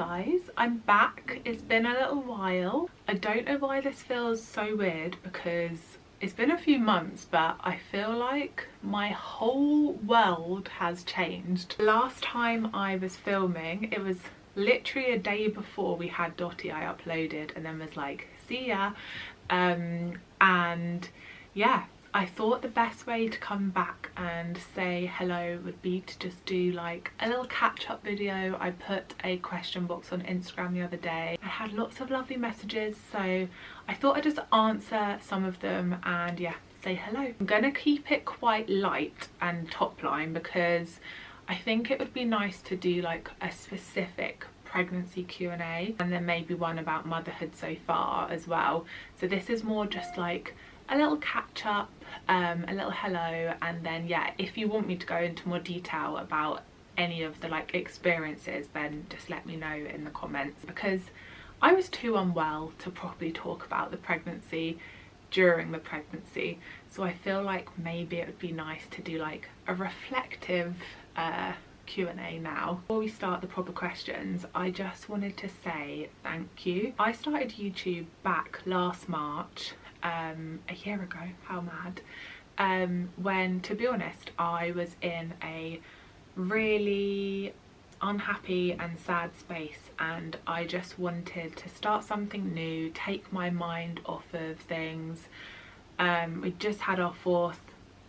guys, I'm back. It's been a little while. I don't know why this feels so weird because it's been a few months, but I feel like my whole world has changed. Last time I was filming, it was literally a day before we had Dotty. I uploaded and then was like, see ya. And yeah, I thought the best way to come back and say hello would be to just do like a little catch-up video. I put a question box on Instagram the other day. I had lots of lovely messages, so I thought I'd just answer some of them and yeah, say hello. I'm gonna keep it quite light and top line because I think it would be nice to do like a specific pregnancy Q&A and then maybe one about motherhood so far as well. So this is more just like a little catch up, a little hello, and then yeah, if you want me to go into more detail about any of the like experiences, then just let me know in the comments, because I was too unwell to properly talk about the pregnancy during the pregnancy, so I feel like maybe it would be nice to do like a reflective Q&A now. Before we start the proper questions, I just wanted to say thank you. I started YouTube back last March, a year ago, how mad, when, to be honest, I was in a really unhappy and sad space and I just wanted to start something new, take my mind off of things. We just had our 4th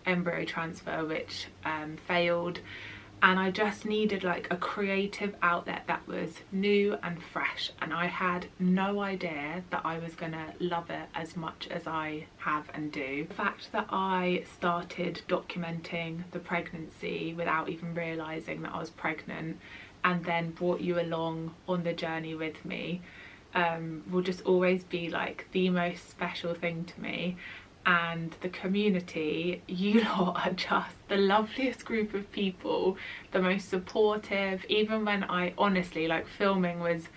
embryo transfer, which failed, and I just needed like a creative outlet that was new and fresh, and I had no idea that I was gonna love it as much as I have and do. The fact that I started documenting the pregnancy without even realising that I was pregnant and then brought you along on the journey with me will just always be like the most special thing to me. And the community, you lot are just the loveliest group of people, the most supportive, even when I honestly, like, filming was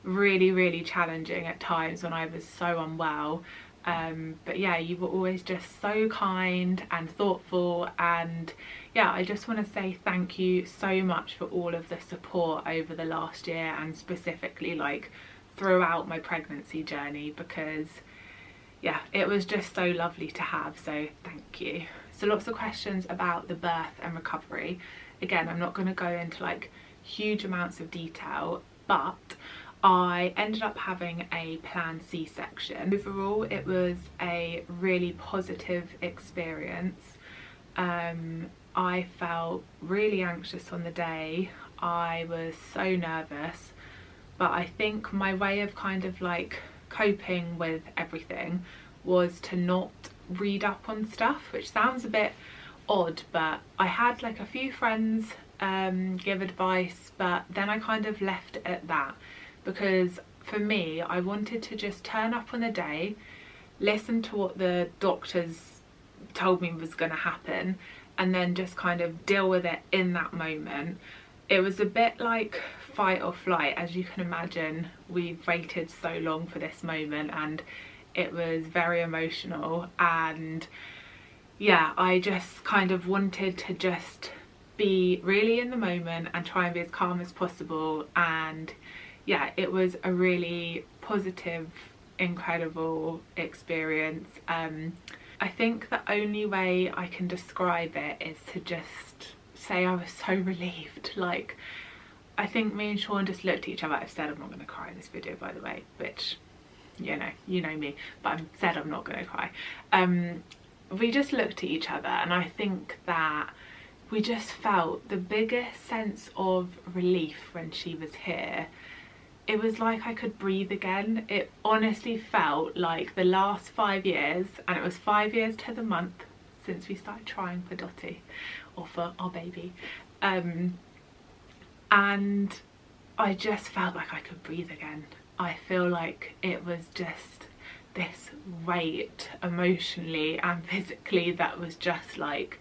really challenging at times when I was so unwell, but yeah, you were always just so kind and thoughtful, and yeah, I just want to say thank you so much for all of the support over the last year and specifically like throughout my pregnancy journey, because yeah, it was just so lovely to have, so thank you. So lots of questions about the birth and recovery. Again, I'm not going to go into like huge amounts of detail, but I ended up having a planned C-section. Overall, it was a really positive experience. I felt really anxious on the day. I was so nervous, but I think my way of kind of like coping with everything was to not read up on stuff, which sounds a bit odd, but I had like a few friends give advice, but then I kind of left it at that, because for me, I wanted to just turn up on the day, listen to what the doctors told me was going to happen, and then just kind of deal with it in that moment. It was a bit like fight or flight. As you can imagine, we've waited so long for this moment and it was very emotional, and yeah, I just kind of wanted to just be really in the moment and try and be as calm as possible, and yeah, it was a really positive, incredible experience. I think the only way I can describe it is to just say I was so relieved. Like, I think me and Sean just looked at each other. I've said I'm not going to cry in this video, by the way, which, you know me, but I've said I'm not going to cry. We just looked at each other and I think that we just felt the biggest sense of relief when she was here. It was like I could breathe again. It honestly felt like the last 5 years, and it was 5 years to the month since we started trying for Dotty, or for our baby, and I just felt like I could breathe again. I feel like it was just this weight emotionally and physically that was just like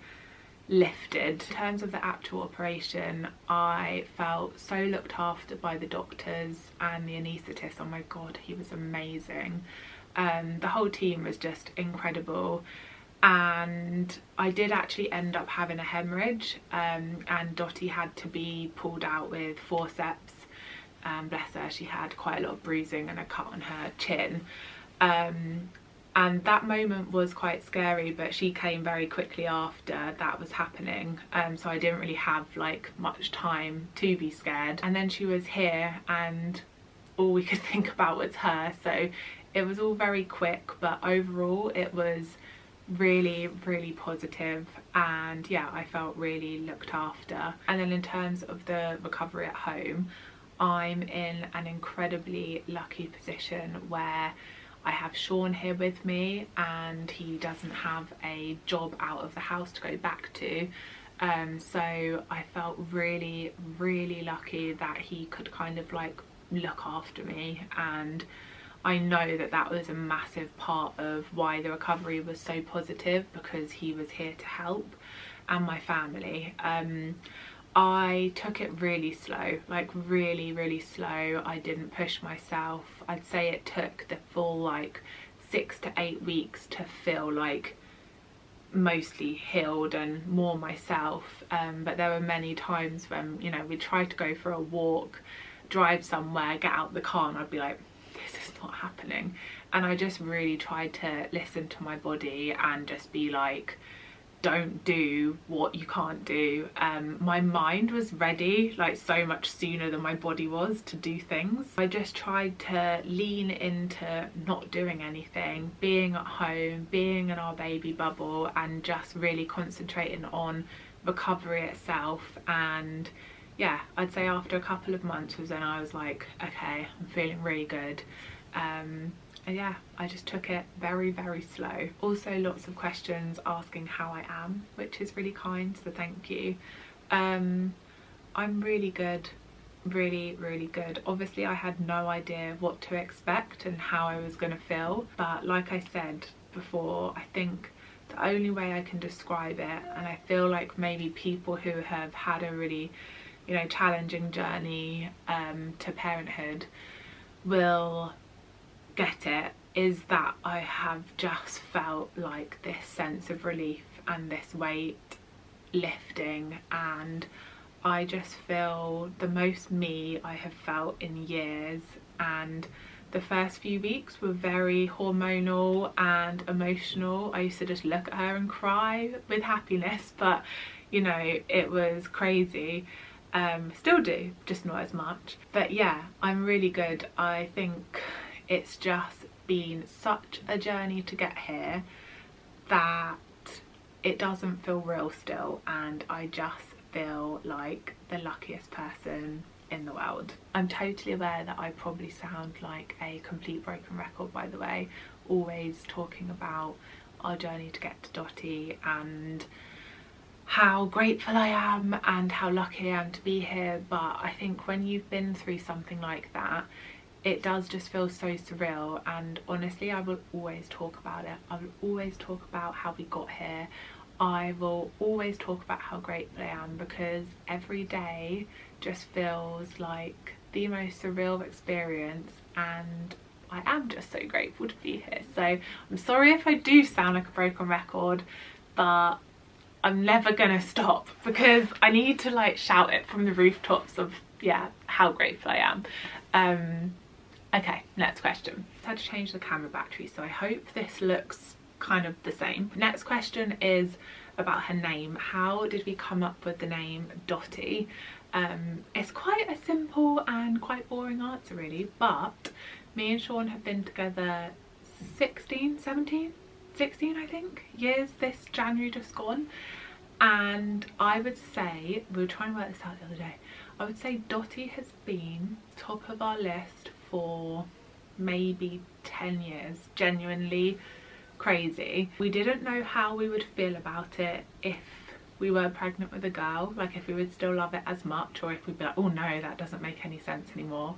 lifted. In terms of the actual operation, I felt so looked after by the doctors and the anaesthetist. Oh my god, he was amazing. The whole team was just incredible. And I did actually end up having a hemorrhage, and Dotty had to be pulled out with forceps Bless her, she had quite a lot of bruising and a cut on her chin. And that moment was quite scary, but she came very quickly after that was happening, so I didn't really have like much time to be scared. And then she was here and all we could think about was her, so it was all very quick, but overall it was really, really positive, and yeah, I felt really looked after. And then in terms of the recovery at home, I'm in an incredibly lucky position where I have Sean here with me, and he doesn't have a job out of the house to go back to, so I felt really, really lucky that he could kind of like look after me, and I know that that was a massive part of why the recovery was so positive, because he was here to help, and my family. I took it really slow, like really, really slow. I didn't push myself. I'd say it took the full like 6 to 8 weeks to feel like mostly healed and more myself, but there were many times when, you know, we'd try to go for a walk, drive somewhere, get out the car, and I'd be like, this is not happening. And I just really tried to listen to my body and just be like, don't do what you can't do. My mind was ready like so much sooner than my body was to do things. I just tried to lean into not doing anything, being at home, being in our baby bubble, and just really concentrating on recovery itself. And yeah, I'd say after a couple of months was when I was like, okay, I'm feeling really good. And yeah, I just took it very, very slow. Also lots of questions asking how I am, which is really kind, so thank you. I'm really good, really, really good. Obviously I had no idea what to expect and how I was going to feel, but like I said before, I think the only way I can describe it, and I feel like maybe people who have had a really, you know, challenging journey to parenthood will get it, is that I have just felt like this sense of relief and this weight lifting, and I just feel the most me I have felt in years. And the first few weeks were very hormonal and emotional. I used to just look at her and cry with happiness, but you know, it was crazy. Still do, just not as much. But yeah, I'm really good. I think it's just been such a journey to get here that it doesn't feel real still, and I just feel like the luckiest person in the world. I'm totally aware that I probably sound like a complete broken record, by the way, always talking about our journey to get to Dotty and how grateful I am and how lucky I am to be here, but I think when you've been through something like that, it does just feel so surreal. And honestly, I will always talk about it. I will always talk about how we got here. I will always talk about how grateful I am, because every day just feels like the most surreal experience, and I am just so grateful to be here. So I'm sorry if I do sound like a broken record, but I'm never gonna stop, because I need to like shout it from the rooftops of, yeah, how grateful I am. Okay, next question. I had to change the camera battery, so I hope this looks kind of the same. Next question is about her name. How did we come up with the name Dotty? It's quite a simple and quite boring answer really, but me and Sean have been together 16 I think years this January just gone, and I would say, we were trying to work this out the other day, I would say Dotty has been top of our list for maybe 10 years. Genuinely crazy. We didn't know how we would feel about it if we were pregnant with a girl, like if we would still love it as much, or if we'd be like, oh no, that doesn't make any sense anymore.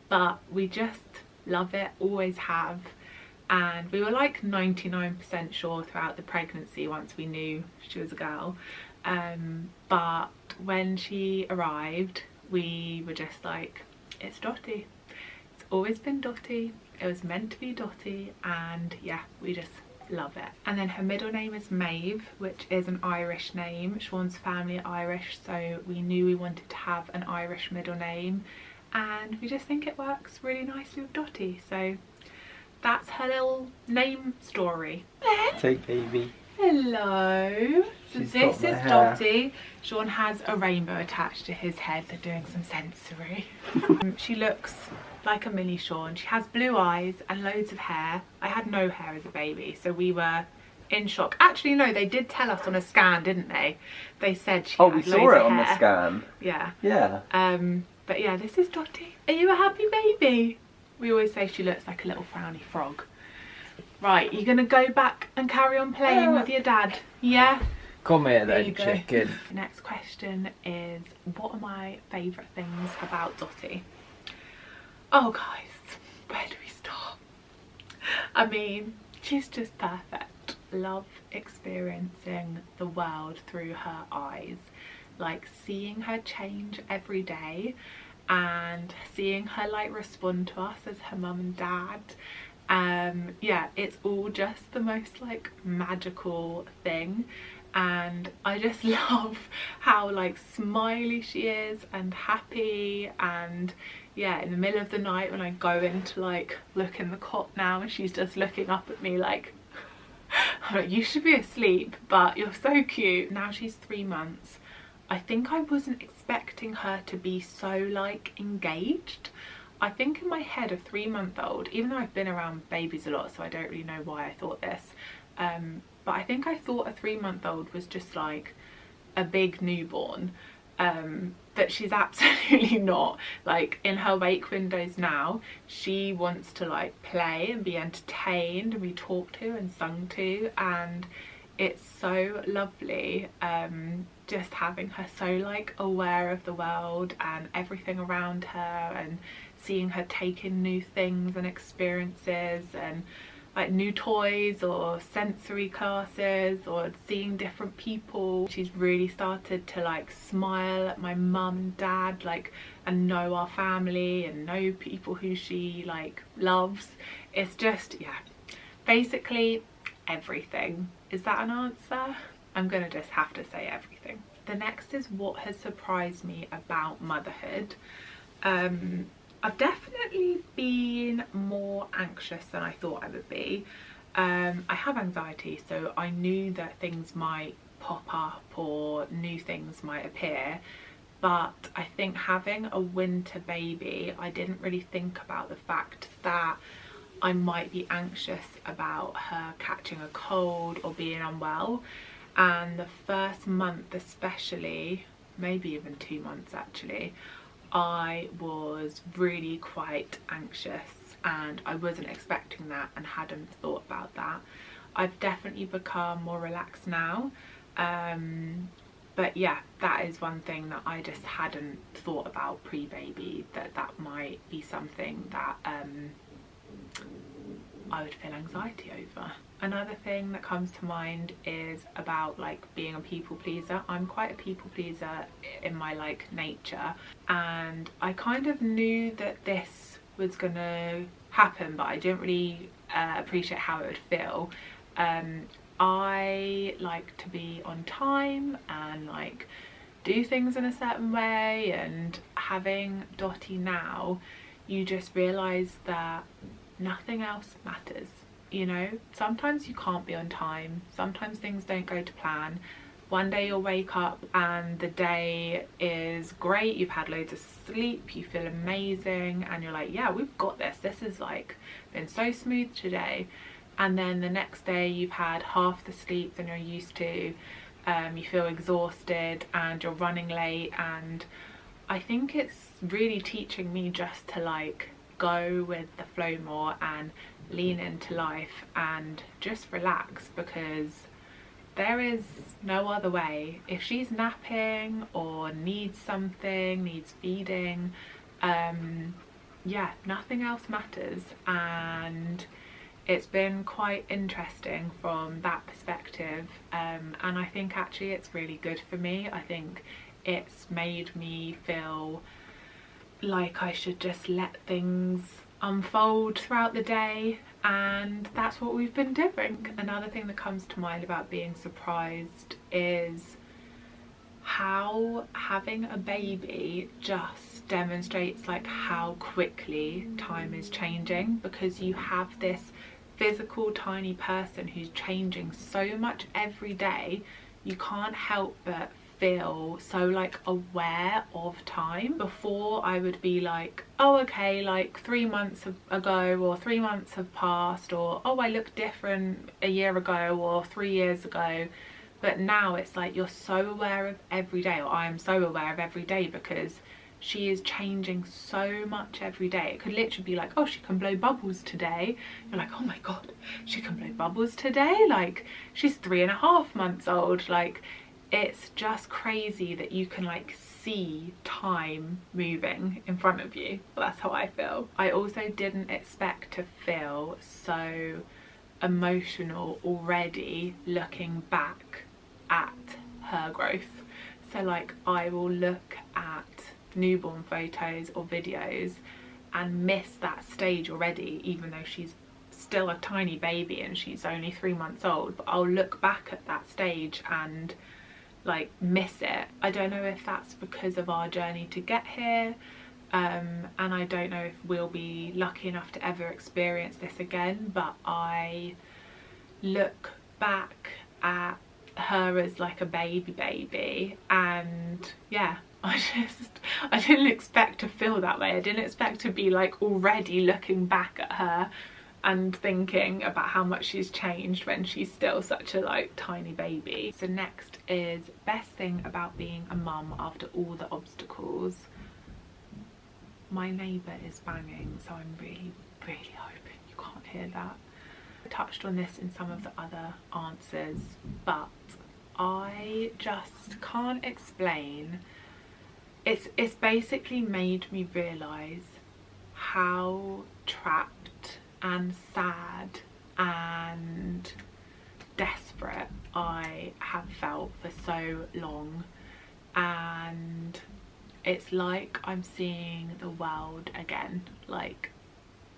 But we just love it, always have. And we were like 99% sure throughout the pregnancy once we knew she was a girl, but when she arrived we were just like, it's Dotty, it's always been Dotty, it was meant to be Dotty, and yeah, we just love it. And then her middle name is Maeve, which is an Irish name. Sean's family are Irish, so we knew we wanted to have an Irish middle name, and we just think it works really nicely with Dotty. So that's her little name story. Take baby. Hello. So She's this got my is hair. Dotty. Sean has a rainbow attached to his head. They're doing some sensory. She looks like a mini Sean. She has blue eyes and loads of hair. I had no hair as a baby, so we were in shock. Actually, no, they did tell us on a scan, didn't they? They said she had We loads saw it of on hair. the scan. Yeah. Yeah. But yeah, this is Dotty. Are you a happy baby? We always say she looks like a little frowny frog. Right, you're gonna go back and carry on playing with your dad, yeah? Come here There then, you go. chicken. The next question is, what are my favourite things about Dotty? Oh guys, where do we start? I mean, she's just perfect. Love experiencing the world through her eyes. Like seeing her change every day and seeing her like respond to us as her mum and dad. Yeah, it's all just the most like magical thing, and I just love how like smiley she is and happy. And yeah, in the middle of the night when I go in to like look in the cot now and she's just looking up at me like, I'm like, you should be asleep, but you're so cute. Now she's 3 months. I think I wasn't expecting her to be so like engaged. I think in my head a 3-month-old, even though I've been around babies a lot, so I don't really know why I thought this, but I think I thought a 3-month-old was just like a big newborn, but she's absolutely not. Like in her wake windows now, she wants to like play and be entertained and be talked to and sung to, and it's so lovely just having her so like aware of the world and everything around her, and seeing her take in new things and experiences and like new toys or sensory classes or seeing different people. She's really started to like smile at my mum and dad, like, and know our family and know people who she like loves. It's just, yeah, basically everything. Is that an answer? I'm gonna just have to say everything. The next is what has surprised me about motherhood. I've definitely been more anxious than I thought I would be. I have anxiety, so I knew that things might pop up or new things might appear, but I think having a winter baby, I didn't really think about the fact that I might be anxious about her catching a cold or being unwell. And the first month especially, maybe even 2 months actually, I was really quite anxious, and I wasn't expecting that and hadn't thought about that. I've definitely become more relaxed now, but yeah, that is one thing that I just hadn't thought about pre-baby, that might be something that I would feel anxiety over. Another thing that comes to mind is about like being a people pleaser. I'm quite a people pleaser in my like nature, and I kind of knew that this was gonna happen, but I didn't really appreciate how it would feel. I like to be on time and like do things in a certain way, and having Dotty now, you just realise that nothing else matters. You know, sometimes you can't be on time, sometimes things don't go to plan. One day you'll wake up and the day is great, you've had loads of sleep, you feel amazing, and you're like, yeah, we've got this, this is like been so smooth today. And then the next day you've had half the sleep than you're used to, you feel exhausted and you're running late. And I think it's really teaching me just to like go with the flow more and lean into life and just relax, because there is no other way. If she's napping or needs something, needs feeding, yeah, nothing else matters. And it's been quite interesting from that perspective, and I think actually it's really good for me. I think it's made me feel like I should just let things unfold throughout the day, and that's what we've been doing. Another thing that comes to mind about being surprised is how having a baby just demonstrates like how quickly time is changing, because you have this physical tiny person who's changing so much every day. You can't help but feel so like aware of time. Before I would be like, oh okay, like 3 months ago, or 3 months have passed, or oh I look different a year ago or 3 years ago. But now it's like you're so aware of every day, or I am so aware of every day, because she is changing so much every day. It could literally be like, oh, she can blow bubbles today. You're like, oh my god, she can blow bubbles today? Like, she's 3.5 months old. Like, it's just crazy that you can like see time moving in front of you. That's how I feel. I also didn't expect to feel so emotional already looking back at her growth. So like, I will look at newborn photos or videos and miss that stage already, even though she's still a tiny baby and she's only 3 months old. But I'll look back at that stage and like miss it. I don't know if that's because of our journey to get here, and I don't know if we'll be lucky enough to ever experience this again, but I look back at her as like a baby, and yeah, I didn't expect to feel that way. I didn't expect to be like already looking back at her and thinking about how much she's changed when she's still such a like tiny baby. So next is best thing about being a mum after all the obstacles. My neighbour is banging, so I'm really hoping you can't hear that. I touched on this in some of the other answers, but I just can't explain. It's basically made me realise how trapped and sad and desperate I have felt for so long, and it's like I'm seeing the world again, like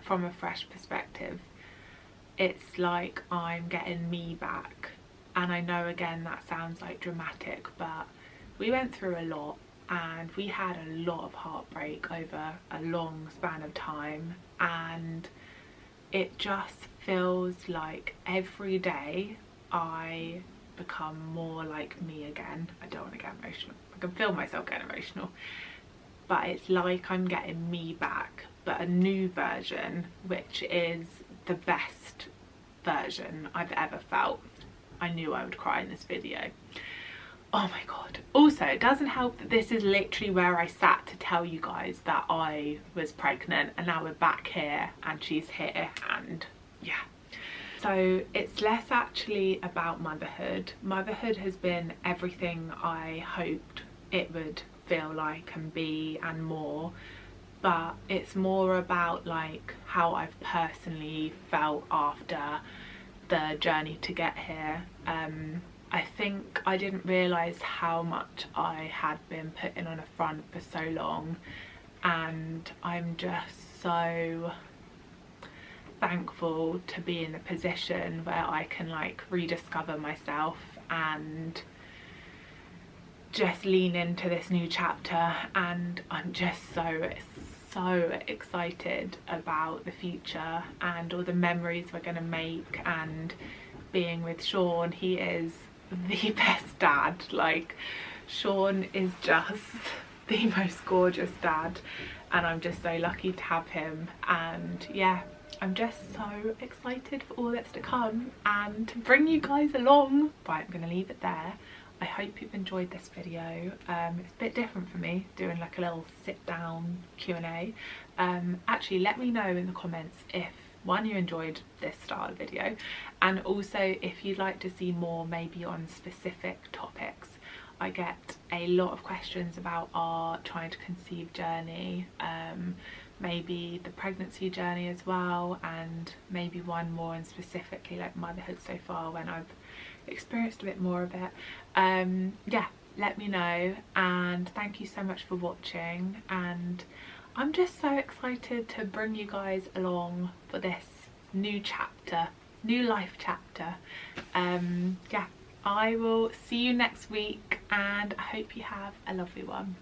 from a fresh perspective. It's like I'm getting me back. And I know again that sounds like dramatic, but we went through a lot and we had a lot of heartbreak over a long span of time, and it just feels like every day I become more like me again. I don't want to get emotional. I can feel myself getting emotional, but it's like I'm getting me back, but a new version, which is the best version I've ever felt. I knew I would cry in this video. Oh my god. Also, it doesn't help that this is literally where I sat to tell you guys that I was pregnant, and now we're back here and she's here, and yeah. So it's less actually about motherhood. Motherhood has been everything I hoped it would feel like and be, and more. But it's more about like how I've personally felt after the journey to get here. I think I didn't realise how much I had been putting on a front for so long, and I'm just so thankful to be in a position where I can like rediscover myself and just lean into this new chapter. And I'm just so excited about the future and all the memories we're gonna make, and being with Sean. He is the best dad. Like, Sean is just the most gorgeous dad, and I'm just so lucky to have him. And yeah, I'm just so excited for all that's to come and to bring you guys along. Right, I'm gonna leave it there. I hope you've enjoyed this video. It's a bit different for me, doing like a little sit down Q&A. Actually, let me know in the comments if one, you enjoyed this style of video, and also if you'd like to see more maybe on specific topics. I get a lot of questions about our trying to conceive journey, maybe the pregnancy journey as well, and maybe one more on specifically like motherhood so far, when I've experienced a bit more of it. Yeah, let me know, and thank you so much for watching, and I'm just so excited to bring you guys along for this new chapter, new life chapter. Yeah, I will see you next week and I hope you have a lovely one.